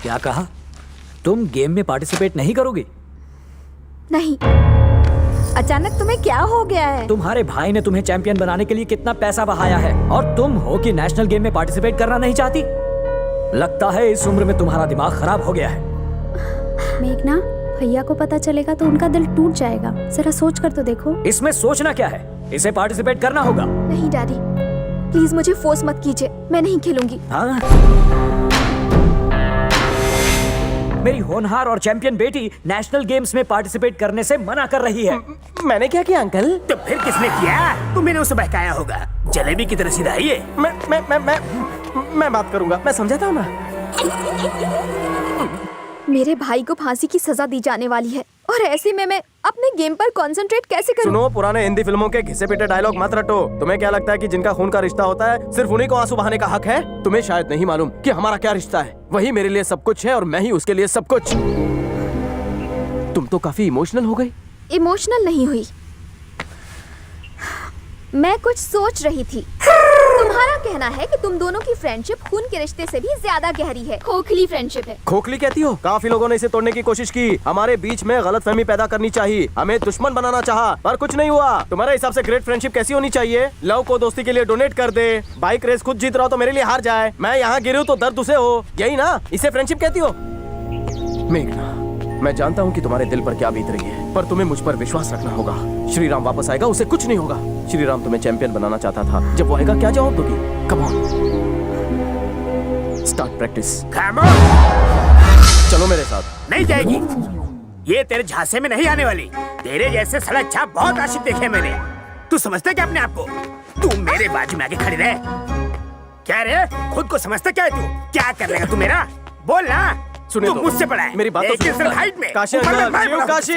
क्या कहा? तुम गेम में पार्टिसिपेट नहीं करोगी? नहीं। अचानक तुम्हें क्या हो गया है? तुम्हारे भाई ने तुम्हें चैंपियन बनाने के लिए कितना पैसा बहाया है और तुम हो कि नेशनल गेम में पार्टिसिपेट करना नहीं चाहती? लगता है इस उम्र में तुम्हारा दिमाग खराब हो गया है। मेघना, भैया को पता चलेगा तो उनका दिल टूट जाएगा। जरा सोच कर तो देखो। इसमें सोचना क्या है? इसे पार्टिसिपेट करना होगा। नहीं डैडी, प्लीज मुझे फोर्स मत कीजिए, मैं नहीं खेलूंगी। हाँ? मेरी होनहार और चैंपियन बेटी नेशनल गेम्स में पार्टिसिपेट करने से मना कर रही है। मैंने क्या किया अंकल? तो फिर किसने किया? तुमने उसे बहकाया होगा। जलेबी की तरह सीधा ही है। मैं बात करूंगा, मैं समझाता हूँ ना। मेरे भाई को फांसी की सजा दी जाने वाली है और ऐसे में मैं अपने गेम पर कंसंट्रेट कैसे करूं? सुनो, पुराने हिंदी फिल्मों के घिसे पिटे डायलॉग मत रटो। तुम्हें क्या लगता है कि जिनका खून का रिश्ता होता है सिर्फ उन्हीं को आंसू बहाने का हक है? तुम्हें शायद नहीं मालूम कि हमारा क्या रिश्ता है। वही मेरे लिए सब कुछ है और मैं ही उसके लिए सब कुछ। तुम तो काफी इमोशनल हो गई। इमोशनल नहीं हुई, मैं कुछ सोच रही थी। तुम्हारा कहना है कि तुम दोनों की फ्रेंडशिप खून के रिश्ते से भी ज्यादा गहरी है, खोखली फ्रेंडशिप है। खोखली कहती हो? काफी लोगों ने इसे तोड़ने की कोशिश की, हमारे बीच में गलतफहमी पैदा करनी चाहिए, हमें दुश्मन बनाना चाहा, पर कुछ नहीं हुआ। तुम्हारे हिसाब से ग्रेट फ्रेंडशिप कैसी होनी चाहिए? लव को दोस्ती के लिए डोनेट कर दे, बाइक रेस खुद जीत रहा हो तो मेरे लिए हार जाए, मैं यहाँ गिरूं तो दर्द उसे हो, यही ना? इसे फ्रेंडशिप कहती हो? मेघना, मैं जानता हूँ कि तुम्हारे दिल पर क्या बीत रही है, पर तुम्हें मुझ पर विश्वास रखना होगा। श्री राम वापस आएगा, उसे कुछ नहीं होगा। श्री राम तुम्हें चैंपियन बनाना चाहता था, जब वो आएगा क्या जवाब दोगी? Come on, start practice. चलो मेरे साथ। नहीं जाएगी, ये तेरे झांसे में नहीं आने वाली। तेरे जैसे सड़क छाप बहुत आशिक देखे मैंने। तू समझता क्या अपने आप को? तू मेरे बाजू में आके खड़ी रहे। क्या रे, खुद को समझता क्या है तू? क्या कर लेगा तू मेरा? बोल ना। सुनिए तो, मुझसे पढ़ा है। मेरी बात तो सुनिए। हाइट में काशी अंकल, शिव काशी,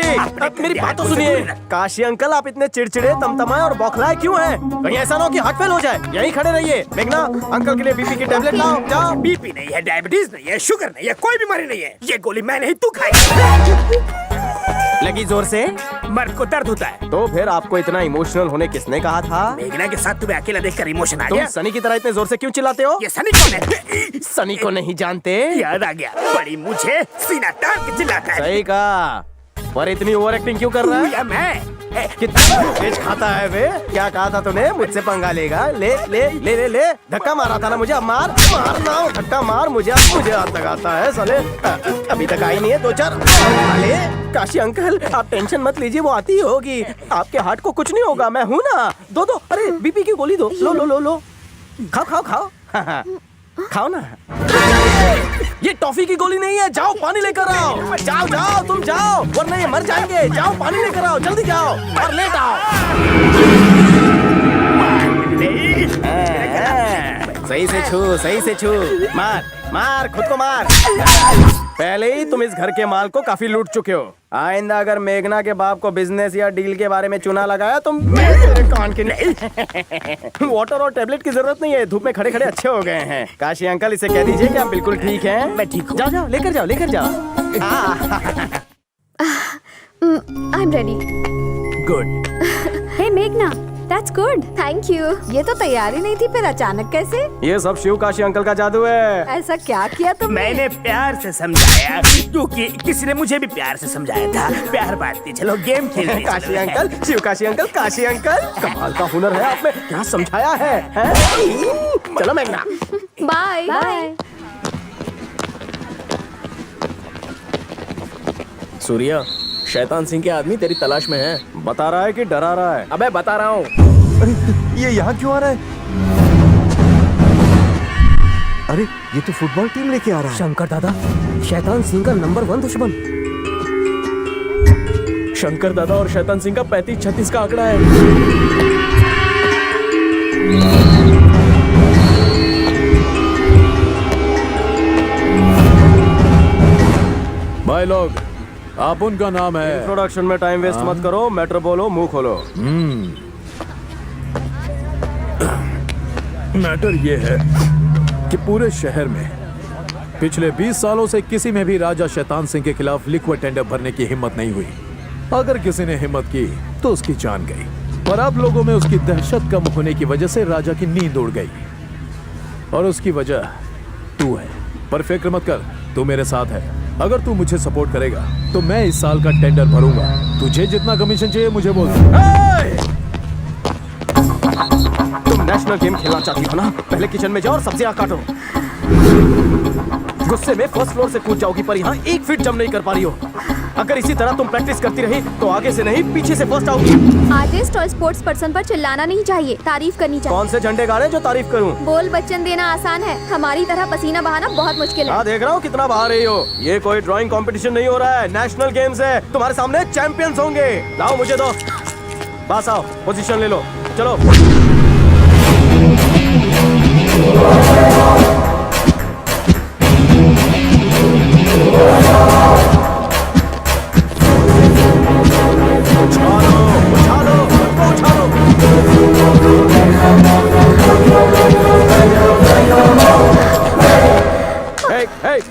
मेरी बात तो सुनिए। काशी अंकल, आप इतने चिड़चिड़े, तमतमाए और बौखलाए क्यों हैं? कहीं ऐसा ना हो कि हार्ट फेल हो जाए। यहीं खड़े रहिए। मेघना, अंकल के लिए बीपी की टेबलेट लाओ, जाओ। बीपी नहीं है, डायबिटीज नहीं है, शुगर नहीं है, कोई बीमारी नहीं है। ये गोली मैं नहीं, तू खाएगा। लगी जोर से? मर्द को दर्द होता है। तो फिर आपको इतना इमोशनल होने किसने कहा था? मेघना के साथ तुम्हें अकेला देखकर इमोशन आ तुम गया। सनी की तरह इतने जोर से क्यों चिल्लाते हो? ये सनी कौन है? सनी को नहीं जानते? याद आ गया, बड़ी मुझे सीना तान के चिल्लाता है। सही कहा, पर इतनी ओवर एक्टिंग क्यों कर रहा है? या मैं? कितना तेज खाता है वे? क्या कहा था तूने? मुझसे पंगा लेगा? ले ले ले ले ले, धक्का मारा था ना मुझे, अब मार मार ना, धक्का मार मुझे, मुझे हाथ लगाता है साले। अभी तक आई नहीं है, दो चार ले। काशी अंकल, आप टेंशन मत लीजिए, वो आती होगी। आपके हार्ट को कुछ नहीं होगा, मैं हूँ ना। दो दो, अरे बीपी की गोली दो, लो लो लो लो, खाओ खाओ खाओ, खाओ ना। ये टॉफी की गोली नहीं है, जाओ पानी लेकर आओ। जाओ जाओ, तुम जाओ, वरना ये मर जाएंगे। जाओ पानी लेकर आओ, जल्दी जाओ और लेट आओ। सही से छू, सही से छू, मार मार, खुद को मार। पहले ही तुम इस घर के माल को काफी लूट चुके हो। आइंदा अगर मेघना के बाप को बिजनेस या डील के बारे में चुना लगाया तो मेरे कान के नहीं। वाटर और टेबलेट की जरूरत नहीं है, धूप में खड़े खड़े अच्छे हो गए हैं। काशी अंकल, इसे कह दीजिए कि आप बिल्कुल ठीक हैं। मैं ठीक हूँ। जाओ जाओ, लेकर जाओ लेकर जाओ। I am ready. गुड। हे मेघना, दैट्स गुड। Thank you. ये तो तैयारी नहीं थी, फिर अचानक कैसे? ये सब शिव काशी अंकल का जादू है। ऐसा क्या किया तुमने? मैंने प्यार से समझाया, क्योंकि किसी ने मुझे भी प्यार से समझाया था। प्यार बांटते चलो, गेम खेलते चलो। Kashi uncle, Shiv Kashi uncle, Kashi uncle, कमाल का हुनर है आप में। क्या समझाया है? चलो मेघना। Bye bye. सूर्या, शैतान सिंह के आदमी तेरी तलाश में है। बता रहा है कि डरा रहा है? अबे बता रहा हूँ। ये यहाँ क्यों आ रहा है? अरे ये तो फुटबॉल टीम लेके आ रहा है। शंकर दादा, शैतान सिंह का नंबर 1 दुश्मन। शंकर दादा और शैतान सिंह का 35-36 का आंकड़ा है। भाई लोग, आप उनका नाम है। इंट्रोडक्शन में टाइम वेस्ट मत करो, मैटर बोलो, मुंह खोलो। मैटर ये है कि पूरे शहर में पिछले 20 सालों से किसी में भी राजा शैतान सिंह के खिलाफ लिक्विड टेंडर भरने की हिम्मत नहीं हुई। अगर किसी ने हिम्मत की तो उसकी जान गई, पर अब लोगों में उसकी दहशत कम होने की वजह से राजा की नींद उड़ गई, और उसकी वजह तू है। पर फिक्र मत कर, तू मेरे साथ है। अगर तू मुझे सपोर्ट करेगा तो मैं इस साल का टेंडर भरूंगा। तुझे जितना कमीशन चाहिए मुझे बोल। तुम नेशनल गेम खेलना चाहती हो ना? पहले किचन में जाओ और सब्जियां काटो। गुस्से में फर्स्ट फ्लोर से कूद जाओगी, पर यहाँ 1 फीट जंप नहीं कर पा रही हो। अगर इसी तरह तुम प्रैक्टिस करती रही तो आगे से नहीं पीछे से फर्स्ट आओगी। आर्टिस्ट और स्पोर्ट्स पर्सन पर चिल्लाना नहीं चाहिए, तारीफ करनी चाहिए। कौन से झंडे गाड़े जो तारीफ करूं? बोल बच्चन देना आसान है, हमारी तरह पसीना बहाना बहुत मुश्किल है। हाँ, देख रहा हूँ कितना बहा रही हो। ये कोई ड्राइंग कंपटीशन नहीं हो रहा है, नेशनल गेम्स है। तुम्हारे सामने चैंपियंस होंगे। लाओ मुझे दो, पास आओ, पोजीशन ले लो, चलो।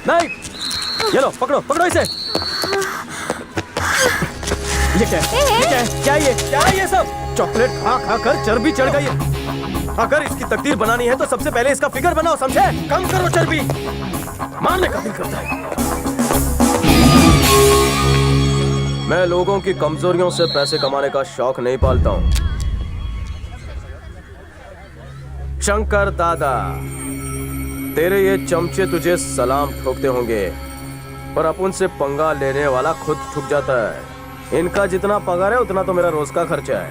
नहीं, ये लो, पकड़ो पकड़ो इसे। ये क्या है? ये क्या है? क्या है ये? क्या है ये सब? चॉकलेट खा खा कर चर्बी चढ़ गई है। अगर इसकी तकदीर बनानी है तो सबसे पहले इसका फिगर बनाओ, समझे? कम करो चर्बी, मारने का दिल करता है। मैं लोगों की कमजोरियों से पैसे कमाने का शौक नहीं पालता हूँ। शंकर दादा, तेरे ये चमचे तुझे सलाम ठोकते होंगे, पर अपन से पंगा लेने वाला खुद ठुक जाता है। इनका जितना पगार है उतना तो मेरा रोज का खर्चा है।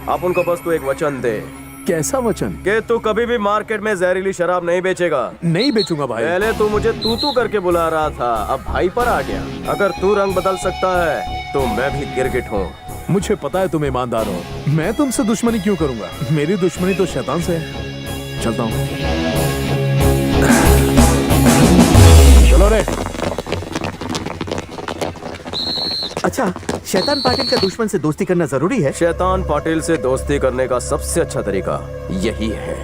अपन को बस तू एक वचन दे। कैसा वचन? कि तू कभी भी मार्केट में जहरीली शराब नहीं बेचेगा। नहीं बेचूंगा भाई। पहले तू मुझे तू करके बुला रहा था, अब भाई पर आ गया। अगर तू रंग बदल सकता है तो मैं भी गिरगिट हूँ। मुझे पता है तुम ईमानदार हो, मैं तुमसे दुश्मनी क्यों करूंगा? मेरी दुश्मनी तो शैतान से है। चलता हूँ। चलो रे। अच्छा, शैतान पाटिल का दुश्मन से दोस्ती करना जरूरी है? शैतान पाटिल से दोस्ती करने का सबसे अच्छा तरीका यही है।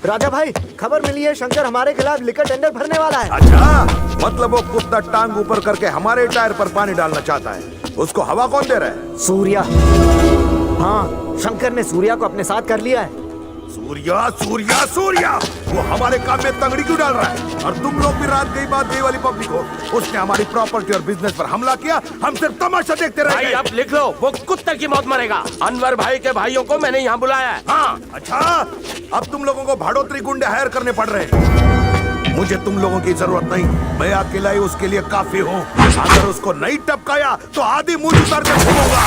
राजा भाई, खबर मिली है शंकर हमारे खिलाफ लिकर टेंडर भरने वाला है। अच्छा, मतलब वो कुत्ता टांग ऊपर करके हमारे टायर पर पानी डालना चाहता है। उसको हवा कौन दे रहा है? सूर्या। हाँ, शंकर ने सूर्या को अपने साथ कर लिया है। सूर्या सूर्या सूर्या, वो हमारे काम में तंगड़ी क्यों डाल रहा है? और तुम लोग भी रात गई बात गई वाली पब्लिक हो। उसने हमारी प्रॉपर्टी और बिजनेस पर हमला किया, हम सिर्फ तमाशा देखते रह गए। अब लिख लो, वो कुत्ते की मौत मरेगा। अनवर भाई के भाइयों को मैंने यहाँ बुलाया है। हाँ, अच्छा, अब तुम लोगों को भाड़ोतरी गुंडे हायर करने पड़ रहे हैं। मुझे तुम लोगों की जरूरत नहीं, मैं अकेला ही उसके लिए काफी हूँ। अगर उसको नहीं टपकाया तो आधी मुझ उतार कर घूमूंगा।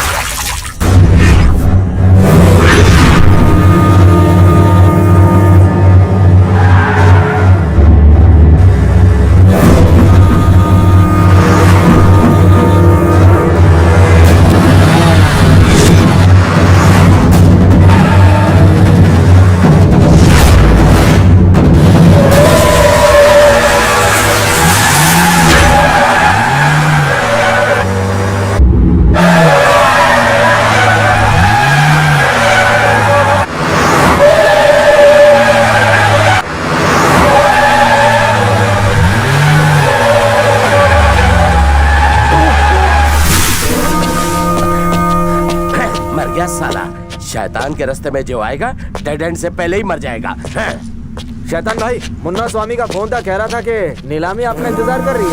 साला शैतान के रास्ते में जो आएगा डेड एंड से पहले ही मर जाएगा। शैतान भाई, मुन्ना स्वामी का फोन था, कह रहा था कि नीलामी आपका इंतजार कर रही है।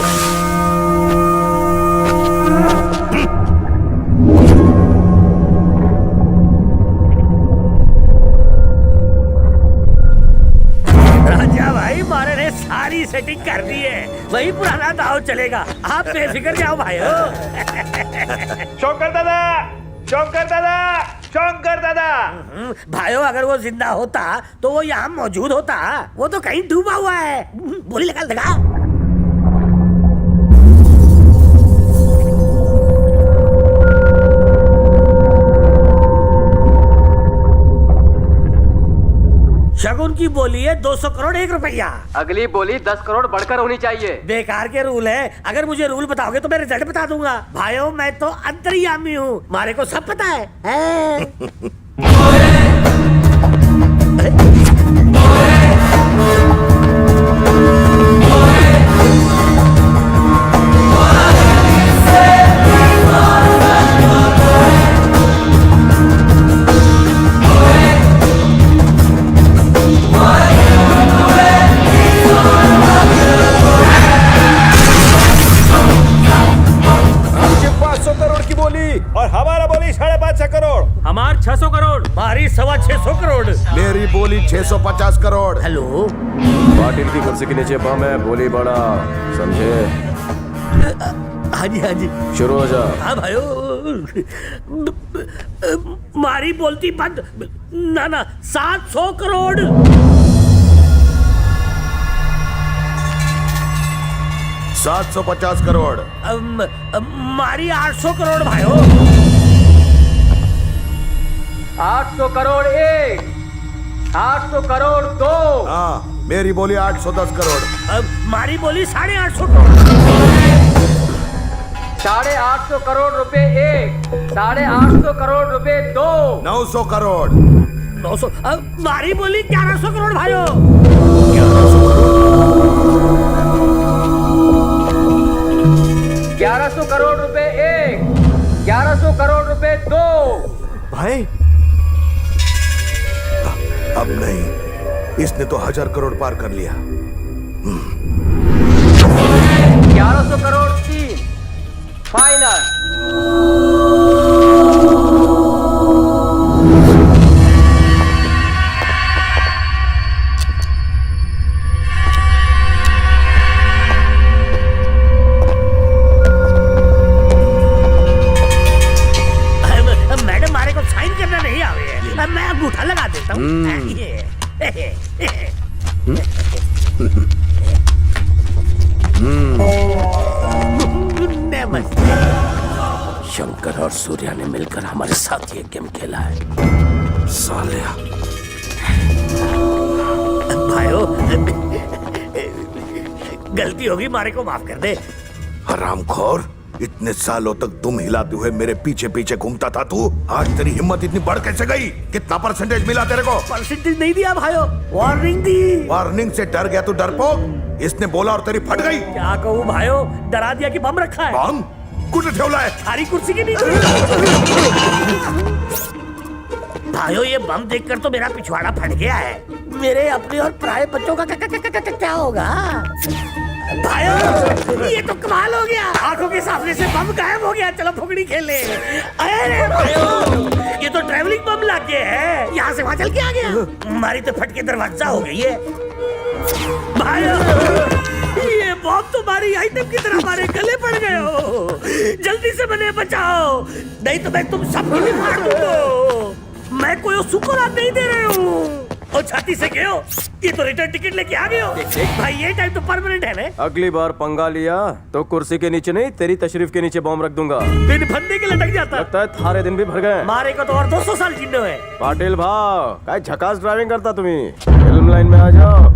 राजा भाई, मारे ने सारी सेटिंग कर दी है, वही पुराना दाव चलेगा। आप बेफिक्र जाओ भाई। शंकर दादा, शंकर दादा, शंकर दादा। भाइयों, अगर वो जिंदा होता तो वो यहाँ मौजूद होता। वो तो कहीं डूबा हुआ है। बोली लगा लगा। शगुन की बोली है 200 करोड़ 1 रुपया। अगली बोली 10 करोड़ बढ़कर होनी चाहिए। बेकार के रूल है, अगर मुझे रूल बताओगे तो मैं रिजल्ट बता दूंगा। भाइयों, मैं तो अंतर्यामी हूँ, मारे को सब पता है। 600 करोड़। मेरी बोली 650 करोड़। हेलो, पाटिल की कुर्सी के नीचे बम है, बोली बड़ा, समझे? हाँ जी हाँ जी। शुरू हो जा। हाँ भाइयों, मारी बोलती बंद। ना ना, 700 करोड़। 750 करोड़। मारी 800 करोड़ भाइयों। 800 करोड़ 1, 800 करोड़ 2। हाँ, मेरी बोली 810 करोड़। मारी बोली 850 करोड़। 850 करोड़ रुपए 1, 850 करोड़ रुपए 2। 900 करोड़। 900। मारी बोली 1100 करोड़ भाइयों। 1100 करोड़ रुपए 1, 1100 करोड़ रुपए 2। भाई अब नहीं, इसने तो 1000 करोड़ पार कर लिया। 1100 करोड़ 3, फाइनल। मैडम मारे को साइन करना नहीं आवे है। मैं अंगूठा लगा देता हूँ। नमस्ते। शंकर और सूर्या ने मिलकर हमारे साथ ये गेम खेला है। सालिया। भाइयों, गलती होगी, मारे को माफ कर दे। हरामखोर, इतने सालों तक दुम हिलाते हुए मेरे पीछे पीछे घूमता था तू, आज तेरी हिम्मत इतनी बढ़ कैसे गई? कितना परसेंटेज मिला तेरे को? परसेंटेज नहीं दिया भाइयों, वार्निंग दी। वार्निंग से डर गया तू डरपोक? इसने बोला और तेरी फट गई। क्या कहूँ भाइयों, डरा दिया कि बम रखा है। बम? कुछ ठेवला है? सारी कुर्सी के नीचे। भाइयों, ये बम देखकर तो मेरा पिछवाड़ा फट गया है। मेरे अपने और पराये बच्चों का क्या होगा? भाइयों, ये तो कमाल हो गया। आंखों के सामने से बम गायब हो गया। चलो फुकड़ी खेले। अरे भाइयों, ये तो ट्रैवलिंग बम लग गया है। यहाँ से वहाँ चल के आ गया। हमारी तो फट के दरवाजा हो गई है। भाइयों, ये बम तुम्हारी आइटम की तरह हमारे गले पड़ गए हो। जल्दी से मैंने बचाओ, नहीं तो मैं तुम सबको भी मार दूंगा। मैं कोई सुकुरात नहीं दे रहे हूँ। और छाती से गए हो, ये तो रिटर्न टिकट लेके आ गए हो। भाई ये टाइम तो परमानेंट है ना। अगली बार पंगा लिया तो कुर्सी के नीचे नहीं, तेरी तशरीफ के नीचे बम रख दूंगा। दिन फंदे के लटक जाता। लगता है थारे दिन भी भर गए। मारे को तो और 200 साल जिंदो है। पाटिल भाव, काय झकास ड्राइविंग करता तुम्ही? फिल्म लाइन में आ जाओ।